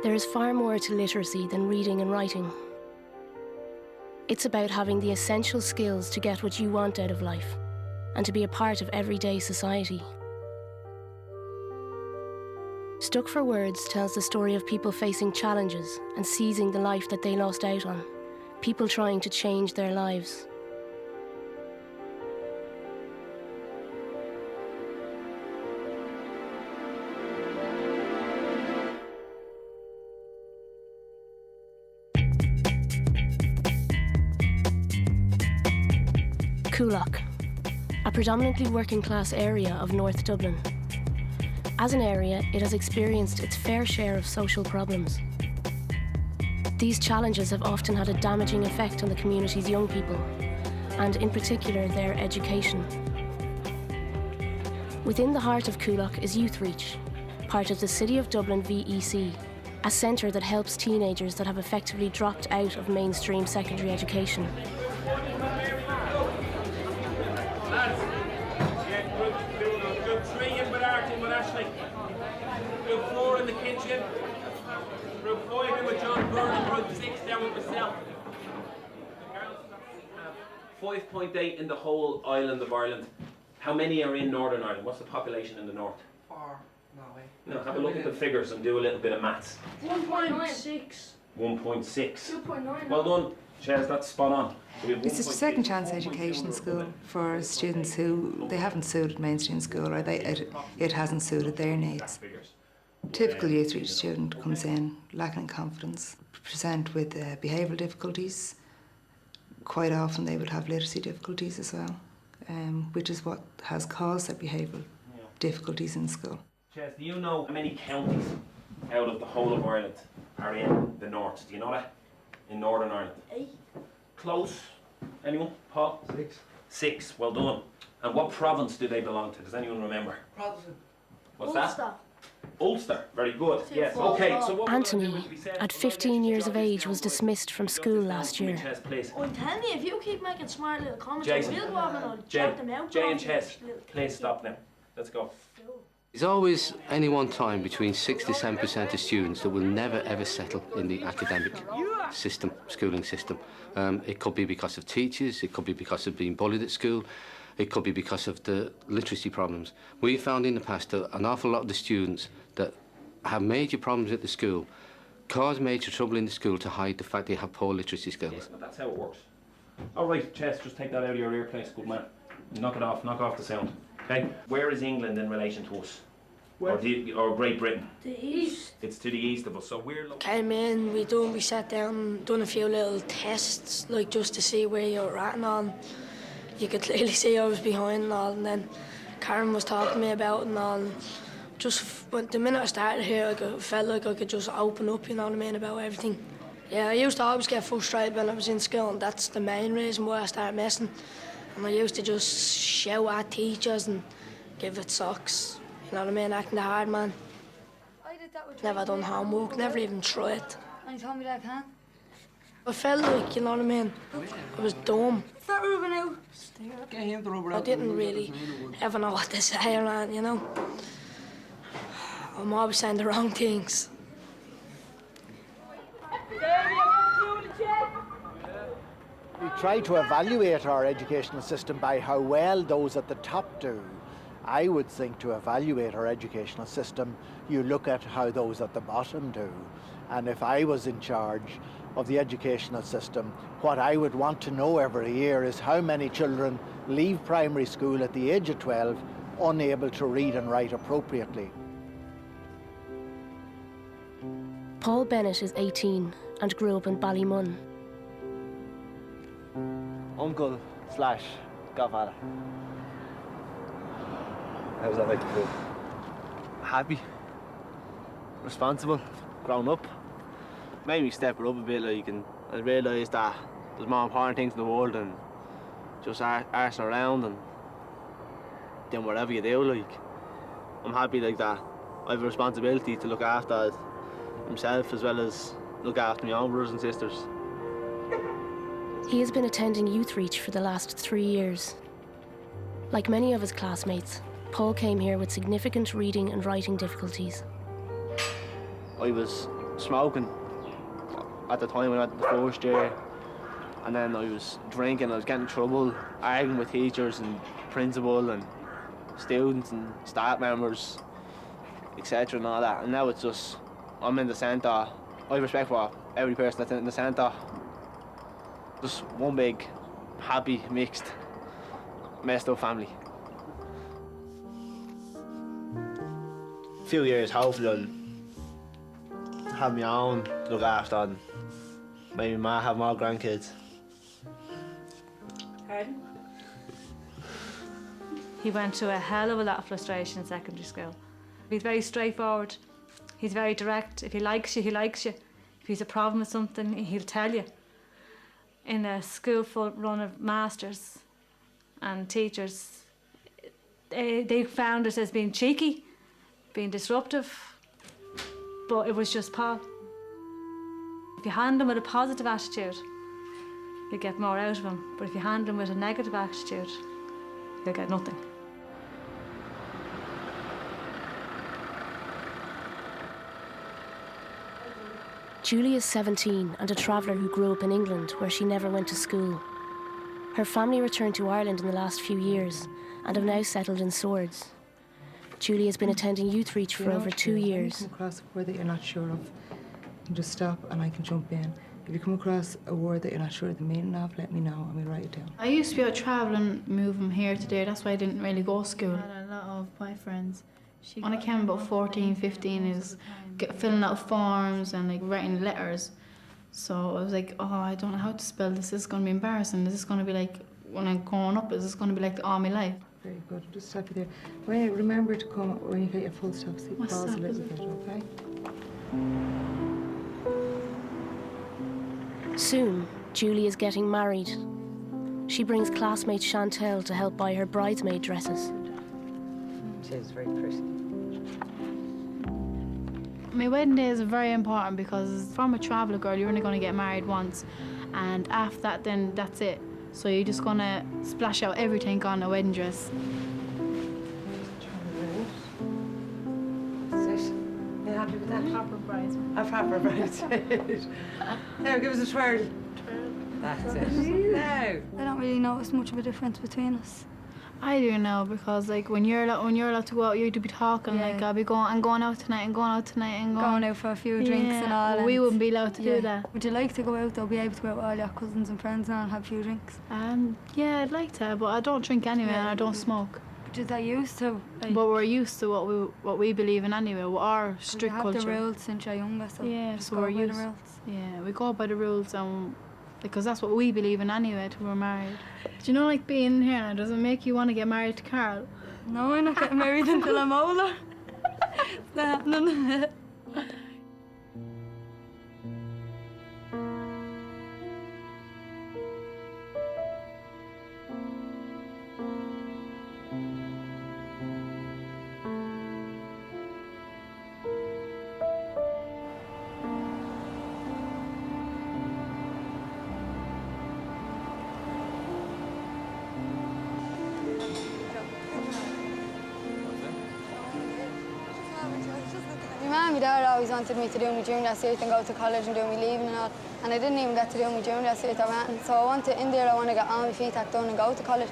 There is far more to literacy than reading and writing. It's about having the essential skills to get what you want out of life and to be a part of everyday society. Stuck for Words tells the story of people facing challenges and seizing the life that they lost out on, people trying to change their lives. Coolock, a predominantly working-class area of North Dublin. As an area, it has experienced its fair share of social problems. These challenges have often had a damaging effect on the community's young people, and in particular their education. Within the heart of Coolock is Youthreach, part of the City of Dublin VEC, a centre that helps teenagers that have effectively dropped out of mainstream secondary education. Group 3 in with Artie with Ashley. Group 4 in the kitchen. Group 5 in with John Byrne and Group 6 down with myself. 5.8 in the whole island of Ireland. How many are in Northern Ireland? What's the population in the north? 4. No way. No, have a look at the figures and do a little bit of maths. 1.6. 1.6. 2.9. Well done, Chaz, that's spot on. So we have It's a 1.6, second chance 1.2 education school for students who they haven't suited mainstream school, or it hasn't suited their needs. Typical Youthreach student comes in lacking confidence, present with behavioural difficulties. Quite often they would have literacy difficulties as well, which is what has caused their behavioural difficulties in school. Chaz, do you know how many counties out of the whole of Ireland are in the north? Do you know that? In Northern Ireland? 8. Close. Anyone? Paul? 6. 6. Well done. And what province do they belong to? Does anyone remember? Protestant. What's Ulster. that? Ulster. Very good. Two, Yes. four, Okay. four. So what Anthony, at 15 years of age, was dismissed from school last year. Chess, please. I'm telling you, if you keep making smart little comments, Jason. we'll go up and I'll Jay, jump them out. Jay and Chess, please stop now. Let's go. There's always any one time between 6 to 7% of students that will never ever settle in the academic system, schooling system. It could be because of teachers, it could be because of being bullied at school, it could be because of the literacy problems. We've found in the past that an awful lot of the students that have major problems at the school cause major trouble in the school to hide the fact they have poor literacy skills. Yeah, that's how it works. All right, Chess, just take that out of your ear, please, good man. Knock it off, knock off the sound. Okay, where is England in relation to us? Or Great Britain? The East. It's to the east of us, so we're... Came in, we sat down, done a few little tests, like just to see where you were at and all. You could clearly see I was behind and all, and then Karen was talking to me about it and all. And just the minute I started here, I felt like I could just open up, you know what I mean, about everything. Yeah, I used to always get frustrated when I was in school, and that's the main reason why I started messing. And I used to just shout at teachers and give it socks. You know what I mean, acting the hard man. Never done homework, never even tried. And you told me that I can't. I felt like, you know what I mean, I was dumb. Is that rubbing out? Get him to rub it I out. didn't really ever know what to say or anything, you know. I'm always saying the wrong things. We try to evaluate our educational system by how well those at the top do. I would think to evaluate our educational system, you look at how those at the bottom do. And if I was in charge of the educational system, what I would want to know every year is how many children leave primary school at the age of 12 unable to read and write appropriately. Paul Bennett is 18 and grew up in Ballymun. Uncle slash godfather. How does that make you feel? Happy, responsible, grown up. Made me step it up a bit, like, and I realised that there's more important things in the world than just arsing around and doing whatever you do, like. I'm happy like that. I have a responsibility to look after himself as well as look after my own brothers and sisters. He has been attending Youthreach for the last 3 years. Like many of his classmates, Paul came here with significant reading and writing difficulties. I was smoking at the time when I went to the first year, and then I was drinking, I was getting in trouble, arguing with teachers and principal and students and staff members, etc. and all that. And now it's just, I'm in the centre. I have respect for every person that's in the centre. Just one big, happy, mixed, messed up family. A few years, hopefully I'll have my own, look after, and maybe ma have more grandkids. Pardon? He went through a hell of a lot of frustration in secondary school. He's very straightforward. He's very direct. If he likes you, he likes you. If he's a problem with something, he'll tell you. In a school full run of masters and teachers, they found it as being cheeky, being disruptive, but it was just Paul. If you handle him with a positive attitude, you get more out of him. But if you handle him with a negative attitude, you'll get nothing. Julie is 17 and a traveller who grew up in England where she never went to school. Her family returned to Ireland in the last few years and have now settled in Swords. Julie has been attending Youth Reach for over 2 years. If you come across a word that you're not sure of, you can just stop and I can jump in. If you come across a word that you're not sure of the meaning of, let me know and we'll write it down. I used to be out travelling, moving here to there. That's why I didn't really go to school. I had a lot of boyfriends. When I came about 14, 15, I was filling out forms and like writing letters. So I was like, oh, I don't know how to spell this. This is going to be embarrassing. This is going to be like, when I'm growing up, is this going to be like all my life? Very good. Just stop you there. Well, remember to come when you get your full stop. See, pause a little bit, okay? Soon, Julie is getting married. She brings classmate Chantel to help buy her bridesmaid dresses. She's very pretty. My wedding day is very important because from a traveller girl, you're only going to get married once. And after that, then that's it. So you're just going to splash out everything on a wedding dress. You happy with that? Proper bridesmaid. A proper bridesmaid. Now, give us a twirl. That's it. Now. I don't really notice much of a difference between us. I do now because like when you're allowed to go out, you do be talking like I'm going out tonight and going out tonight and going out for a few drinks and all. We wouldn't be allowed to do that. Would you like to go out though? Be able to go out with all your cousins and friends now and have a few drinks? Yeah, I'd like to, but I don't drink anyway and I don't smoke. But you're that used to. Like, but we're used to what we believe in anyway. With our strict you have culture. the rules since you're younger, so so we're used. The rules. Yeah, we go by the rules because that's what we believe in anyway till we're married. Do you know, like being in here now, does it make you want to get married to Carl? No, I'm not getting married until I'm older. It's not happening. My dad always wanted me to do my junior cert and go to college and do my leaving and all, and I didn't even get to do my junior cert or anything. So I want to get all my feet done and go to college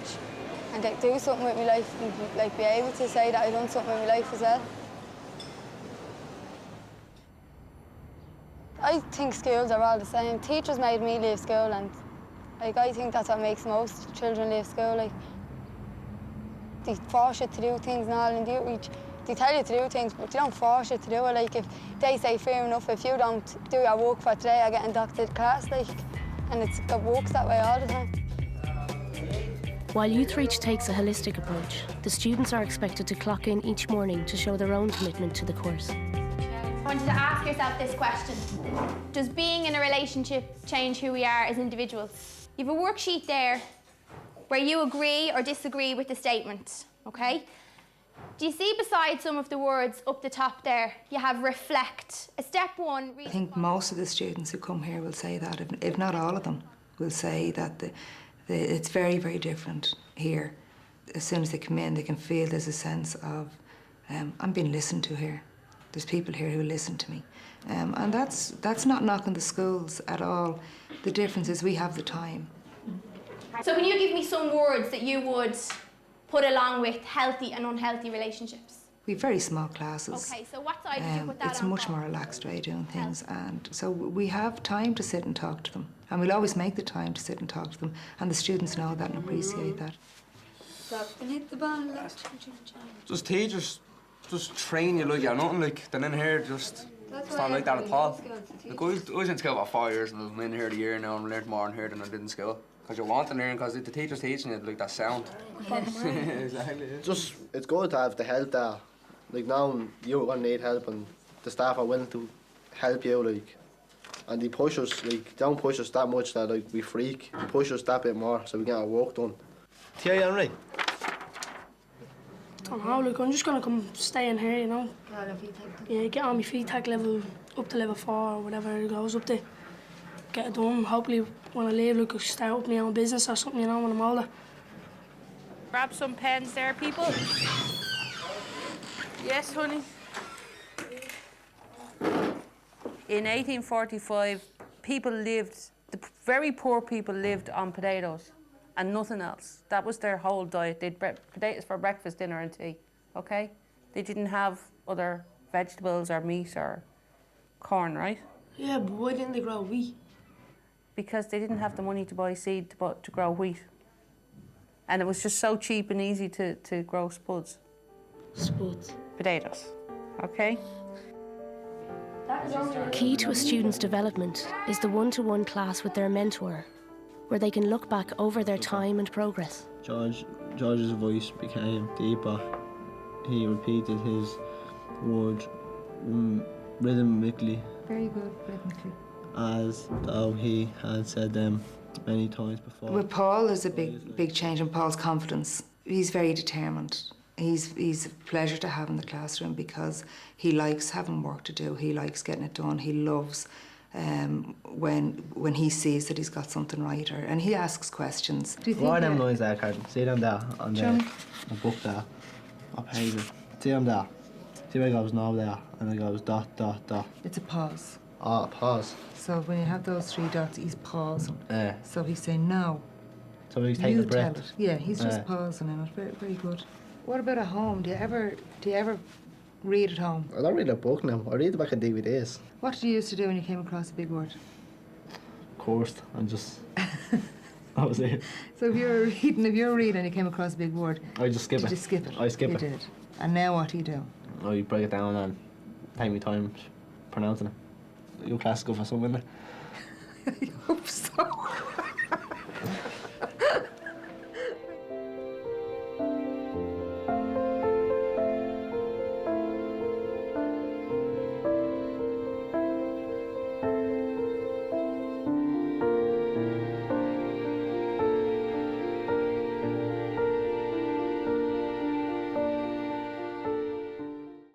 and do something with my life and like be able to say that I've done something with my life as well. I think schools are all the same. Teachers made me leave school, and like I think that's what makes most children leave school. Like they force you to do things and all, and they tell you to do things, but they don't force you to do it. Like if they say, fair enough, if you don't do your work for today, I get inducted to class, like, and it works that way all the time. While Youth Reach takes a holistic approach, the students are expected to clock in each morning to show their own commitment to the course. I want you to ask yourself this question. Does being in a relationship change who we are as individuals? You have a worksheet there where you agree or disagree with the statement, okay? Do you see beside some of the words up the top there, you have reflect. A step one... I think most of the students who come here will say that, if not all of them, will say that it's very, very different here. As soon as they come in, they can feel there's a sense of, I'm being listened to here. There's people here who listen to me. And that's not knocking the schools at all. The difference is we have the time. So can you give me some words that you would put along with healthy and unhealthy relationships? We have very small classes. Okay, so what side would you put that It's on much for? more relaxed way of doing things, and so we have time to sit and talk to them. And we'll always make the time to sit and talk to them, and the students know that and appreciate that. Stop and hit the ball. Just teachers, just train you like you're nothing like. Then in here, just it's not like that at all. Like I was in school about 4 years and I'm in here a year now and I learned more in here than I did in school. Because you want to learn, because the teacher's teaching you, like, that sound. Exactly. Yeah. Just, it's good to have the help there. Like now, you're going to need help and the staff are willing to help you, like. And they push us, like, don't push us that much that, like, we freak. They push us that bit more so we get our work done. Thierry Henry. I don't know, like, I'm just gonna come stay in here, you know. Yeah, get on my feet, tag level up to level 4 or whatever it goes up to. Get it done. Hopefully, when I leave, like, I'll start up my own business or something, you know, when I'm older. Grab some pens there, people. Yes, honey. In 1845, people lived, the very poor people lived on potatoes and nothing else. That was their whole diet. They'd potatoes for breakfast, dinner and tea, okay? They didn't have other vegetables or meat or corn, right? Yeah, but why didn't they grow wheat? Because they didn't have the money to buy seed to grow wheat. And it was just so cheap and easy to grow spuds. Spuds? Potatoes, okay? Key to a student's development is the one-to-one class with their mentor, where they can look back over their time and progress. George's voice became deeper. He repeated his word rhythmically. Very good, rhythmically. As though he had said them many times before. With Paul, there's a big change in Paul's confidence. He's very determined. He's a pleasure to have in the classroom because he likes having work to do. He likes getting it done. He loves when he sees that he's got something right, and he asks questions. Do you think What are them lines there, Carden? See them there on the book there. What page is it? See them there. See where it goes now there, and it goes dot, dot, dot. It's a pause. Oh, pause. So when you have those 3 dots, he's pausing. Yeah. So he's saying no. So he's taking a breath. Tell it. Yeah, he's just pausing in it. Very, very good. What about at home? Do you ever read at home? I don't read a book now. I read the back of DVDs. What did you used to do when you came across a big word? Coursed and just... that was it. So if you were reading and you came across a big word, I just skip it. Did you skip it? I skip you it. You did. And now what do you do? I break it down and take me time pronouncing it. You're classical for something, isn't it? I hope so.